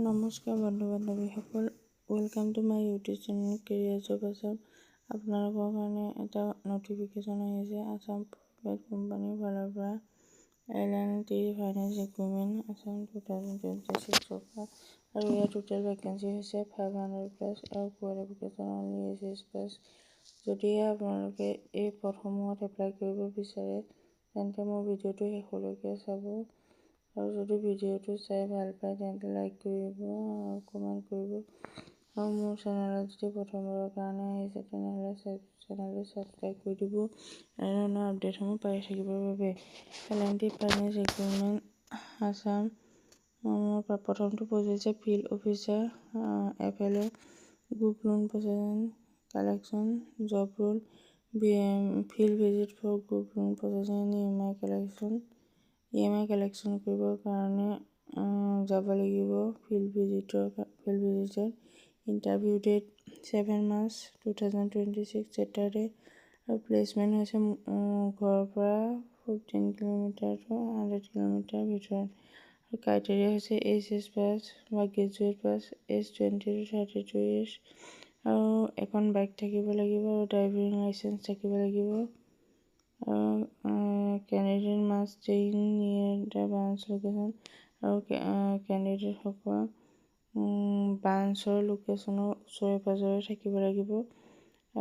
নমস্কাৰ বন্ধু বান্ধৱীসকল, welcome to my YouTube channel career job Assam. আপোনালোকৰ কাৰণে এটা নটিফিকেশ্যন আহিছে আছাম প্ৰাইভেট কোম্পানীৰ ফালৰ পৰা L&T ফাইনেন্স ৰিক্ৰুটমেণ্ট আছাম 2026 পৰা। আৰু ইয়াৰ টোটেল ভেকেঞ্চি হৈছে 500+ আৰু কোৱালিফিকেশ্যন অনলি HSC পাছ। যদিহে আপোনালোকে এই পদসমূহত এপ্লাই কৰিব বিচাৰে তেন্তে মোৰ ভিডিঅ'টো শেষলৈকে চাব। আৰু যদি ভিডিঅ'টো চাই ভাল পায় তেন্তে লাইক কৰিব আৰু কমেণ্ট কৰিব। আৰু মোৰ চেনেলত যদি প্ৰথমবাৰৰ কাৰণে আহিছে তেনেহ'লে চেনেলটো ছাবস্ক্ৰাইব কৰি দিব এনে ধৰণৰ আপডেটসমূহ পাই থাকিবৰ বাবে। L&T finance recruitment Assam. মোৰ প্ৰথমটো প'ষ্ট হৈছে field officer FLO group loan processing collection job role field visit for group loan processing and EMI collection কৰিবৰ কাৰণে যাব লাগিব। ফিল্ড ভিজিটৰ ইণ্টাৰভিউ ডেট 7 মাৰ্চ 2026 ছেটাৰডে। আৰু প্লেচমেণ্ট হৈছে ঘৰৰ পৰা 15 কিলোমিটাৰ to 100 কিলোমিটাৰ ভিতৰত। আৰু ক্ৰাইটেৰিয়া হৈছে HSC পাছ বা graduate pass, as 20 to 32 years। আৰু এখন বাইক থাকিব লাগিব আৰু ড্ৰাইভিং লাইচেঞ্চ থাকিব লাগিব। Candidate must stay near the branch location. আৰু কেণ্ডিডেটসকল ব্ৰাঞ্চৰ লোকেশ্যনৰ ওচৰে পাজৰে থাকিব লাগিব।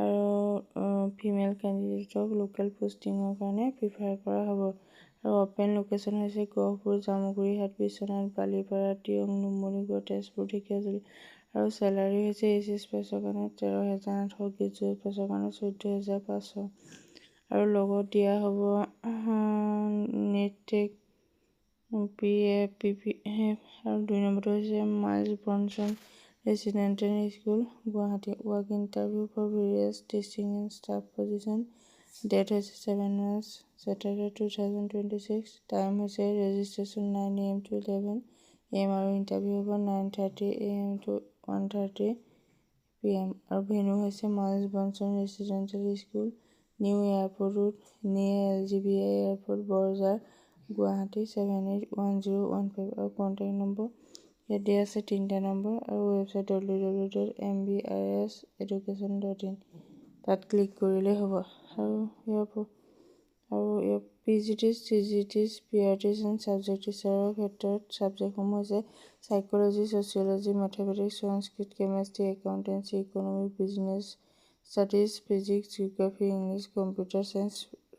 আৰু ফিমেল কেণ্ডিডেটক লোকেল পোষ্টিঙৰ কাৰণে প্ৰিফাৰ কৰা হ'ব। আৰু অপেন লোকেশ্যন হৈছে গহপুৰ, জামুগুৰিহাট, বিশ্বনাথ, বালিপাৰা, টিয়ং, নুমলীগড়, তেজপুৰ, ঢেকীয়াজুলি। আৰু চেলাৰী হৈছে HSC পাছৰ কাৰণে 13,800, গ্ৰেজুৱেট পাছৰ কাৰণে 14,500। আৰু লগত দিয়া হ'ব নেটটেক PF PPF। আৰু 2 নম্বৰটো হৈছে Miles Bronson residential school Guwahati. Work interview for various teaching and staff position. Date হৈছে 7 মাৰ্চ ছেটাৰডে 2026। টাইম হৈছে ৰেজিষ্ট্ৰেশ্যন 9 AM to 11 AM আৰু ইণ্টাৰভিউ হ'ব 9:30 AM to 1:30 PM। আৰু ভেন্যু হৈছে Miles Bronson residential school, new airport road, near LGBI airport, Borjhar, Guwahati 781015। আৰু contact number ইয়াত দিয়া আছে 3টা নম্বৰ। আৰু ৱেবছাইট www.mbirseducation.in তাত ক্লিক কৰিলেই হ'ব। আৰু ইয়াৰ PGTs, CGTs, PRTs and subject টিচাৰৰ ক্ষেত্ৰত ছাবজেক্টসমূহ হৈছে psychology, sociology, mathematics, Sanskrit, chemistry, accountancy, economics, business studies, physics, geography, English, computer science,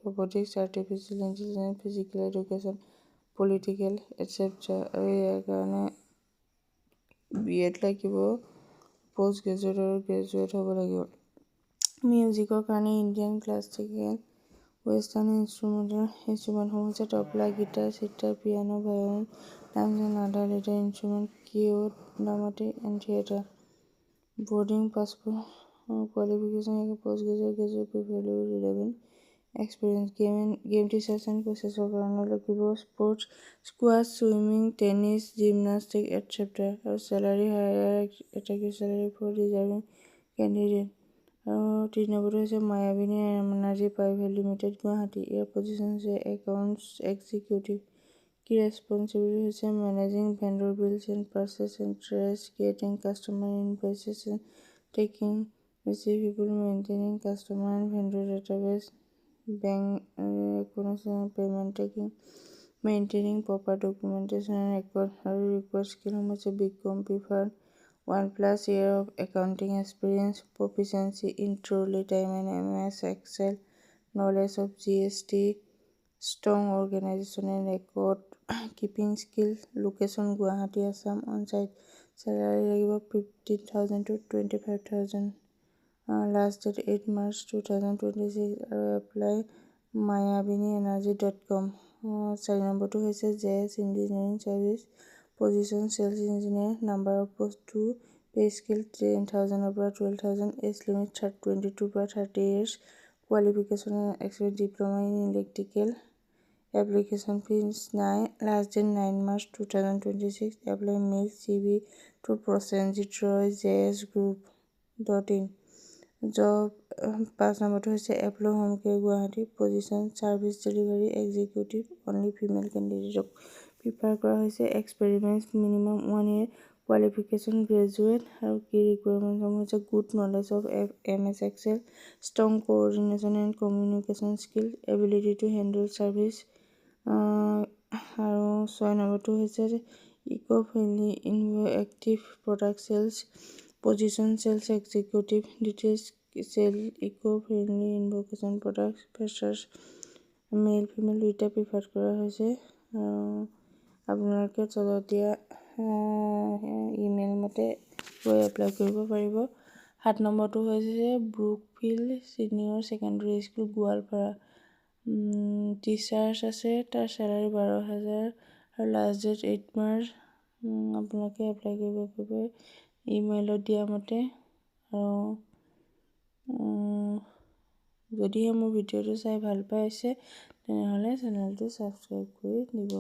robotics, artificial intelligence, physical education, political etc। আৰু ইয়াৰ কাৰণে BEd লাগিব, পষ্ট গ্ৰেজুৱেট আৰু গ্ৰেজুৱেট হ'ব লাগিব। মিউজিকৰ কাৰণে ইণ্ডিয়ান ক্লাছিকেল, ৱেষ্টাৰ্ণ ইনষ্ট্ৰুমেণ্টসমূহ হৈছে tabla, guitar, sitar, piano, violin, drums and other leader instrument, keyboard, dramatic and theatre. Boarding passport qualification post graduate, graduate preferably with relevant experience. Game teachers and কোচেছৰ কাৰণে লাগিব sports, squash, swimming, tennis, gymnastic etc। আৰু salary higher attractive salary for deserving candidate. আৰু 3 নম্বৰটো হৈছে Mayabini energy private limited Guwahati. ইয়াৰ position হৈছে accounts executive. Key responsibility হৈছে managing vendor bills and purchase and trace, creating customer invoices and tracking receivable, maintaining customer and vendor database, bank recognisation, payment tracking, maintaining proper documentation and record. আৰু required স্কিলসমূহ হৈছে BCom preferred, 1+ year of accounting experience, proficiency in trolley time and MS Excel, knowledge of GST, strong organization and record keeping skill। Location Guwahati Assam. On-site salary লাগিব 15,000 to 25,000। Last date 8 March 2026। আৰু apply mayabinienergy.com। 4 নম্বৰটো হৈছে JS engineering service position sales engineer. Number of post 2, pay scale 10,000 পৰা 12,000, age limit 22 পৰা 30 years। Qualification experience diploma in electrical. Application fees নাই। Last date 9 March 2026। Apply mail CV to prosenjit roy jsgroup.in। Job 5 নম্বৰটো হৈছে Apollo' home care Guwahati. Position service delivery executive. Only female কেণ্ডিডেটক prefer কৰা হৈছে। Experience minimum 1 year। Qualification graduate আৰু কি ৰিকুৱাৰমেণ্টসমূহ হৈছে good knowledge of MS Excel, strong coordination and communication skill, ability to handle service, আৰু 6 নম্বৰটো হৈছে eco' friendly active product sales position sales executive details sell eco' friendly invocation product freshers male female দুইটা prefer কৰা হৈছে। আপোনালোকে তলত দিয়া email মতে গৈ এপ্লাই কৰিব পাৰিব। 7 নম্বৰটো হৈছে Brookfield senior secondary school Goalpara, teachers আছে, তাৰ চেলাৰী 12,000 আৰু লাষ্ট ডেট 8 মাৰ্চ। আপোনালোকে এপ্লাই কৰিব পাৰিব ইমেইলত দিয়া মতে। আৰু যদিহে মোৰ ভিডিঅ'টো চাই ভাল পাইছে তেনেহ'লে চেনেলটো ছাবস্ক্ৰাইব কৰি দিব।